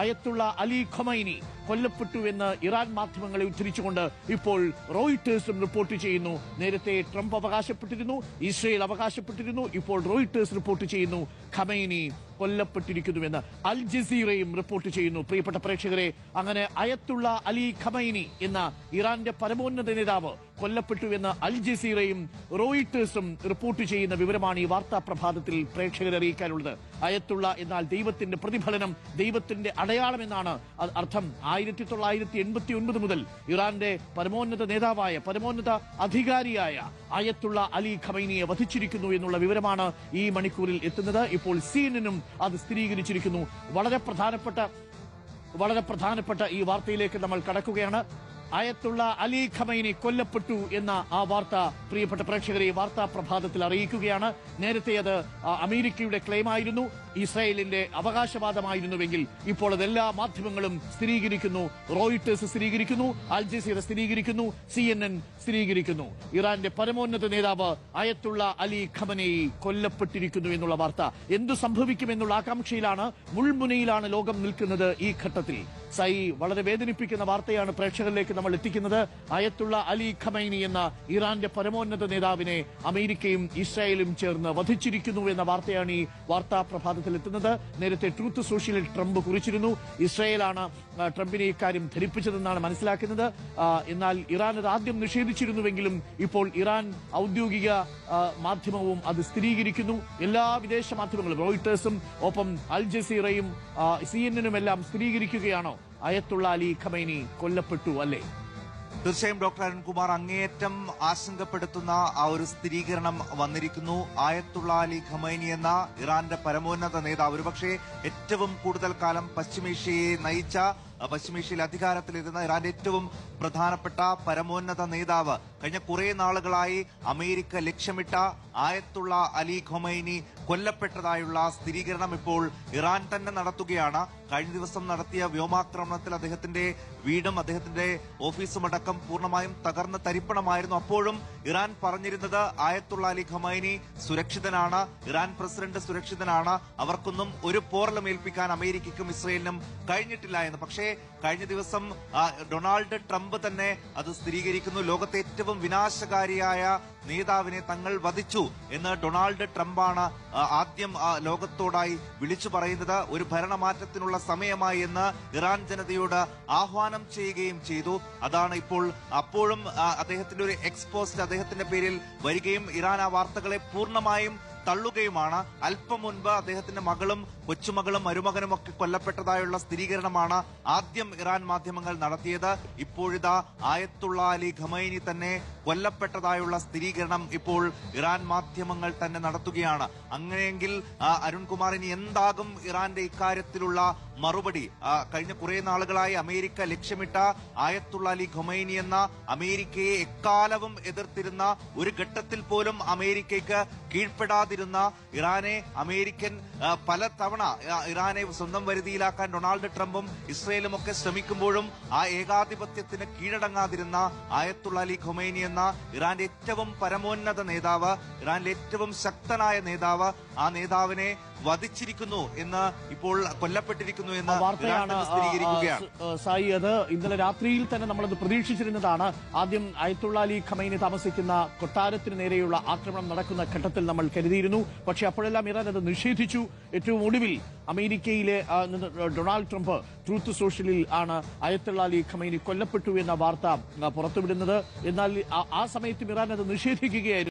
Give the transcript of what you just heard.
Ayatollah Ali Khomeini കൊല്ലപ്പെട്ടു എന്ന് Iran മാധ്യമങ്ങളെ ഉദ്ധരിച്ചുകൊണ്ട് ഇപ്പോൾ റോയിട്ടേഴ്സും റിപ്പോർട്ട് ചെയ്യുന്നു. നേരത്തെ ട്രംപ് അവകാശപ്പെട്ടിരുന്നു, ഇസ്രയേൽ അവകാശപ്പെട്ടിരുന്നു, ഇപ്പോൾ റോയിട്ടേഴ്സ് റിപ്പോർട്ട് ചെയ്യുന്നു ഖമൈനി കൊല്ലപ്പെട്ടിരിക്കുന്നുവെന്ന്. അൽ ജസീറയും റിപ്പോർട്ട് ചെയ്യുന്നു. പ്രിയപ്പെട്ട പ്രേക്ഷകരെ, അങ്ങനെ അയത്തുള്ള അലി ഖമൈനി എന്ന ഇറാന്റെ പരമോന്നത നേതാവ് കൊല്ലപ്പെട്ടുവെന്ന് അൽ ജസീറയും റോയിട്ടേഴ്സും റിപ്പോർട്ട് ചെയ്യുന്ന വിവരമാണ് ഈ വാർത്താ പ്രഭാതത്തിൽ പ്രേക്ഷകരെ അറിയിക്കാനുള്ളത്. അയത്തുള്ള എന്നാൽ ദൈവത്തിന്റെ പ്രതിഫലനം, ദൈവത്തിന്റെ അടയാളം എന്നാണ് അർത്ഥം. 1989 മുതൽ ഇറാന്റെ പരമോന്നത നേതാവായ, പരമോന്നത അധികാരിയായ അയത്തുള്ള അലി ഖമൈനിയെ വധിച്ചിരിക്കുന്നു എന്നുള്ള വിവരമാണ് ഈ മണിക്കൂറിൽ എത്തുന്നത്. ഇപ്പോൾ CNN-ഉം അത് സ്ഥിരീകരിച്ചിരിക്കുന്നു. വളരെ പ്രധാനപ്പെട്ട ഈ വാർത്തയിലേക്ക് നമ്മൾ കടക്കുകയാണ്. അയത്തുള്ള അലി ഖമൈനി കൊല്ലപ്പെട്ടു എന്ന ആ വാർത്ത പ്രിയപ്പെട്ട പ്രേക്ഷകരെ വാർത്താ പ്രഭാതത്തിൽ അറിയിക്കുകയാണ്. നേരത്തെ അത് അമേരിക്കയുടെ ക്ലെയിമായിരുന്നു, ഇസ്രായേലിന്റെ അവകാശവാദമായിരുന്നുവെങ്കിൽ ഇപ്പോൾ അത് എല്ലാ മാധ്യമങ്ങളും സ്ഥിരീകരിക്കുന്നു. റോയിട്ടേഴ്സ് സ്ഥിരീകരിക്കുന്നു, അൽ ജസീറ സ്ഥിരീകരിക്കുന്നു, CNN സ്ഥിരീകരിക്കുന്നു. ഇറാന്റെ പരമോന്നത നേതാവ് അയത്തുള്ള അലി ഖമനേയി കൊല്ലപ്പെട്ടിരിക്കുന്നു എന്നുള്ള വാർത്ത. എന്തു സംഭവിക്കുമെന്നുള്ള ആകാംക്ഷയിലാണ്, മുൾമുനയിലാണ് ലോകം നിൽക്കുന്നത് ഈ ഘട്ടത്തിൽ. വളരെ വേദനിപ്പിക്കുന്ന വാർത്തയാണ് പ്രേക്ഷകരിലേക്ക് നമ്മൾ എത്തിക്കുന്നത്. അയത്തുള്ള അലി ഖമൈനി എന്ന ഇറാന്റെ പരമോന്നത നേതാവിനെ അമേരിക്കയും ഇസ്രായേലും ചേർന്ന് വധിച്ചിരിക്കുന്നു എന്ന വാർത്തയാണ് ഈ വാർത്താ പ്രഭാതത്തിൽ എത്തുന്നത്. നേരത്തെ ട്രൂത്ത് സോഷ്യലിൽ ട്രംപ് കുറിച്ചിരുന്നു. ഇസ്രായേലാണ് ട്രംപിനെ ഇക്കാര്യം ധരിപ്പിച്ചതെന്നാണ് മനസ്സിലാക്കുന്നത്. എന്നാൽ ഇറാൻ അത് ആദ്യം നിഷേധിച്ചിരുന്നുവെങ്കിലും ഇപ്പോൾ ഇറാൻ ഔദ്യോഗിക മാധ്യമവും അത് സ്ഥിരീകരിക്കുന്നു. എല്ലാ വിദേശ മാധ്യമങ്ങളും റോയിട്ടേഴ്സും ഒപ്പം അൽ ജസീറയും CNN-നും എല്ലാം സ്ഥിരീകരിക്കുകയാണോ അയത്തുള്ള അലി ഖമൈനി കൊല്ലപ്പെട്ടു, അല്ലേ? തീർച്ചയായും ഡോക്ടർ അരുൺകുമാർ, അങ്ങേയറ്റം ആശങ്കപ്പെടുത്തുന്ന ആ ഒരു സ്ഥിരീകരണം വന്നിരിക്കുന്നു. ആയത്തുള്ള അലി ഖമൈനി എന്ന ഇറാന്റെ പരമോന്നത നേതാവ്, ഒരുപക്ഷെ ഏറ്റവും കൂടുതൽ കാലം പശ്ചിമേഷ്യയെ നയിച്ച, പശ്ചിമേഷ്യയിൽ അധികാരത്തിലിരുന്ന ഇറാന്റെ ഏറ്റവും പ്രധാനപ്പെട്ട പരമോന്നത നേതാവ്, കഴിഞ്ഞ കുറെ നാളുകളായി അമേരിക്ക ലക്ഷ്യമിട്ട ആയത്തുള്ള അലി ഖൊമൈനി കൊല്ലപ്പെട്ടതായുള്ള സ്ഥിരീകരണം ഇപ്പോൾ ഇറാൻ തന്നെ നടത്തുകയാണ്. കഴിഞ്ഞ ദിവസം നടത്തിയ വ്യോമാക്രമണത്തിൽ അദ്ദേഹത്തിന്റെ വീടും അദ്ദേഹത്തിന്റെ ഓഫീസും അടക്കം പൂർണ്ണമായും തകർന്ന തരിപ്പണമായിരുന്നു. അപ്പോഴും ഇറാൻ പറഞ്ഞിരുന്നത് ആയത്തുള്ള അലി ഖമൈനി സുരക്ഷിതനാണ്, ഇറാൻ പ്രസിഡന്റ് സുരക്ഷിതനാണ്, അവർക്കൊന്നും ഒരു പോറലും ഏൽപ്പിക്കാൻ അമേരിക്കയ്ക്കും ഇസ്രയേലിനും കഴിഞ്ഞിട്ടില്ല എന്ന്. പക്ഷേ കഴിഞ്ഞ ദിവസം ഡൊണാൾഡ് ട്രംപ് തന്നെ അത് സ്ഥിരീകരിക്കുന്നു. ലോകത്തെ ഏറ്റവും വിനാശകാരിയായ നേതാവിനെ തങ്ങൾ വധിച്ചു എന്ന് ഡൊണാൾഡ് ട്രംപാണ് ആദ്യം ലോകത്തോടായി വിളിച്ചു പറയുന്നത്. ഒരു ഭരണമാറ്റത്തിനുള്ള സമയമായി എന്ന് ഇറാൻ ജനതയോട് ആഹ്വാനം ചെയ്യുകയും ചെയ്തു. അതാണ് ഇപ്പോൾ അപ്പോഴും അദ്ദേഹത്തിന്റെ ഒരു എക്സ്പോസ്റ്റ് അദ്ദേഹത്തിന്റെ പേരിൽ വരികയും ഇറാൻ ആ വാർത്തകളെ പൂർണ്ണമായും തള്ളുകയുമാണ്. അല്പം മുൻപ് അദ്ദേഹത്തിന്റെ മകളും കൊച്ചുമകളും മരുമകനും ഒക്കെ കൊല്ലപ്പെട്ടതായുള്ള സ്ഥിരീകരണമാണ് ആദ്യം ഇറാൻ മാധ്യമങ്ങൾ നടത്തിയത്. ഇപ്പോഴിതാ ആയത്തുള്ള അലി ഖമൈനി തന്നെ കൊല്ലപ്പെട്ടതായുള്ള സ്ഥിരീകരണം ഇപ്പോൾ ഇറാൻ മാധ്യമങ്ങൾ തന്നെ നടത്തുകയാണ്. അങ്ങനെയെങ്കിൽ അരുൺകുമാർ, ഇനി എന്താകും ഇറാന്റെ ഇക്കാര്യത്തിലുള്ള മറുപടി? കഴിഞ്ഞ കുറെ നാളുകളായി അമേരിക്ക ലക്ഷ്യമിട്ട ആയത്തുള്ള അലി ഖമൈനി എന്ന അമേരിക്കയെ എക്കാലവും എതിർത്തിരുന്ന, ഒരു ഘട്ടത്തിൽ പോലും അമേരിക്കയ്ക്ക് കീഴ്പ്പെടാതിരുന്ന ഇറാനെ അമേരിക്കൻ പലതവണ ഇറാനെ സ്വന്തം വരുതിയിലാക്കാൻ ഡൊണാൾഡ് ട്രംപും ഇസ്രയേലും ഒക്കെ ശ്രമിക്കുമ്പോഴും ആ ഏകാധിപത്യത്തിന് കീഴടങ്ങാതിരുന്ന ആയത്തുള്ള അലി ഖൊമൈനി എന്ന ഇറാന്റെ ഏറ്റവും പരമോന്നത നേതാവ്, ഇറാനിലെ ഏറ്റവും ശക്തനായ നേതാവ്, ആ നേതാവിനെ വധിച്ചിരിക്കുന്നു എന്ന്, ഇപ്പോൾ കൊല്ലപ്പെട്ടിരിക്കുന്നു എന്ന് സ്ഥിരീകരിക്കുകയാണ്. സായി, അത് ഇന്നലെ രാത്രിയിൽ തന്നെ നമ്മളത് പ്രതീക്ഷിച്ചിരുന്നതാണ്. ആദ്യം അയത്തുള്ള അലി ഖമൈനി താമസിക്കുന്ന കൊട്ടാരത്തിന് നേരെയുള്ള ആക്രമണം നടക്കുന്ന ഘട്ടത്തിൽ നമ്മൾ കരുതിയിരുന്നു. പക്ഷെ അപ്പോഴെല്ലാം ഇറാൻ അത് നിഷേധിച്ചു. ഏറ്റവും ഒടുവിൽ അമേരിക്കയിലെ ഡൊണാൾഡ് ട്രംപ് ട്രൂത്ത് സോഷ്യലിൽ ആണ് അയത്തുള്ള അലി ഖമൈനി കൊല്ലപ്പെട്ടു എന്ന വാർത്ത പുറത്തുവിടുന്നത്. എന്നാൽ ആ സമയത്തും ഇറാൻ അത് നിഷേധിക്കുകയായിരുന്നു.